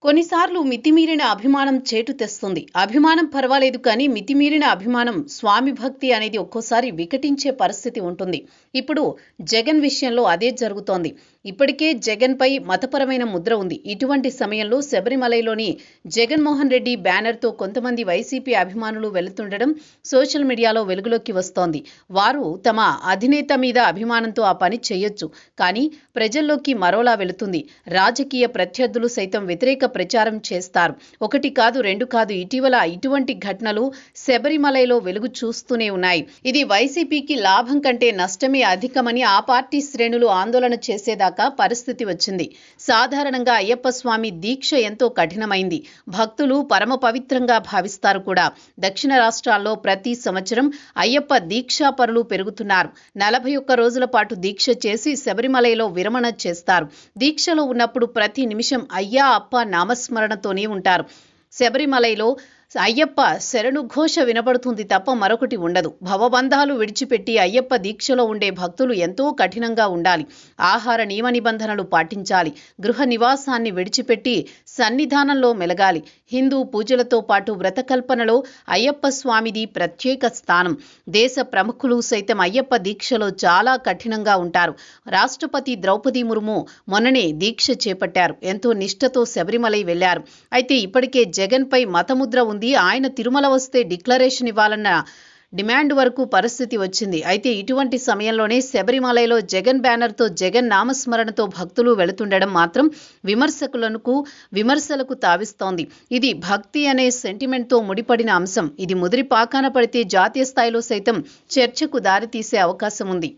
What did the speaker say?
కొన్నిసార్లు మితిమీరిన అభిమానం చేటు తెస్తుంది. అభిమానం పర్వాలేదు కానీ మితిమీరిన అభిమానం, స్వామి భక్తి అనేది ఒక్కోసారి వికటించే పరిస్థితి ఉంటుంది. ఇప్పుడు జగన్ విషయంలో అదే జరుగుతోంది. ఇప్పటికే జగన్పై మతపరమైన ముద్ర ఉంది. ఇటువంటి సమయంలో శబరిమలైలోని జగన్మోహన్ రెడ్డి బ్యానర్తో కొంతమంది వైసీపీ అభిమానులు వెళుతుండడం సోషల్ మీడియాలో వెలుగులోకి వస్తోంది. వారు తమ అధినేత మీద అభిమానంతో ఆ పని చేయొచ్చు, కానీ ప్రజల్లోకి మరోలా వెళుతుంది. రాజకీయ ప్రత్యర్థులు సైతం వ్యతిరేక ప్రచారం చేస్తారు. ఒకటి కాదు, రెండు కాదు, ఇటీవల ఇటువంటి ఘటనలు శబరిమలైలో వెలుగు చూస్తూనే ఉన్నాయి. ఇది వైసీపీకి లాభం కంటే నష్టమే అధికమని ఆ పార్టీ శ్రేణులు ఆందోళన చేసేదాకా పరిస్థితి వచ్చింది. సాధారణంగా అయ్యప్ప స్వామి దీక్ష ఎంతో కఠినమైంది. భక్తులు పరమ పవిత్రంగా భావిస్తారు కూడా. దక్షిణ రాష్ట్రాల్లో ప్రతి సంవత్సరం అయ్యప్ప దీక్షాపరులు పెరుగుతున్నారు. 41 రోజుల పాటు దీక్ష చేసి శబరిమలైలో విరమణ చేస్తారు. దీక్షలో ఉన్నప్పుడు ప్రతి నిమిషం అయ్యా అప్ప నామస్మరణతోనే ఉంటారు. శబరిమలైలో అయ్యప్ప శరణు ఘోష వినబడుతుంది తప్ప మరొకటి ఉండదు. భవబంధాలు విడిచిపెట్టి అయ్యప్ప దీక్షలో ఉండే భక్తులు ఎంతో కఠినంగా ఉండాలి. ఆహార నియమ నిబంధనలు పాటించాలి. గృహ నివాసాన్ని విడిచిపెట్టి సన్నిధానంలో మెలగాలి. హిందూ పూజలతో పాటు వ్రతకల్పనలో అయ్యప్ప స్వామిది ప్రత్యేక స్థానం. దేశ ప్రముఖులు సైతం అయ్యప్ప దీక్షలో చాలా కఠినంగా ఉంటారు. రాష్ట్రపతి ద్రౌపది ముర్ము మొన్ననే దీక్ష చేపట్టారు. ఎంతో నిష్ఠతో శబరిమలై వెళ్లారు. అయితే ఇప్పటికే జగన్పై మతముద్ర ఉంది. ఆయన తిరుమల వస్తే డిక్లరేషన్ ఇవ్వాలన్న డిమాండ్ వరకు పరిస్థితి వచ్చింది. అయితే ఇటువంటి సమయంలోనే శబరిమలైలో జగన్ బ్యానర్తో జగన్ నామస్మరణతో భక్తులు వెళుతుండడం మాత్రం విమర్శలకు తావిస్తోంది. ఇది భక్తి అనే సెంటిమెంట్తో ముడిపడిన అంశం. ఇది ముదిరి పాకాన పడితే జాతీయ స్థాయిలో సైతం చర్చకు దారితీసే అవకాశం ఉంది.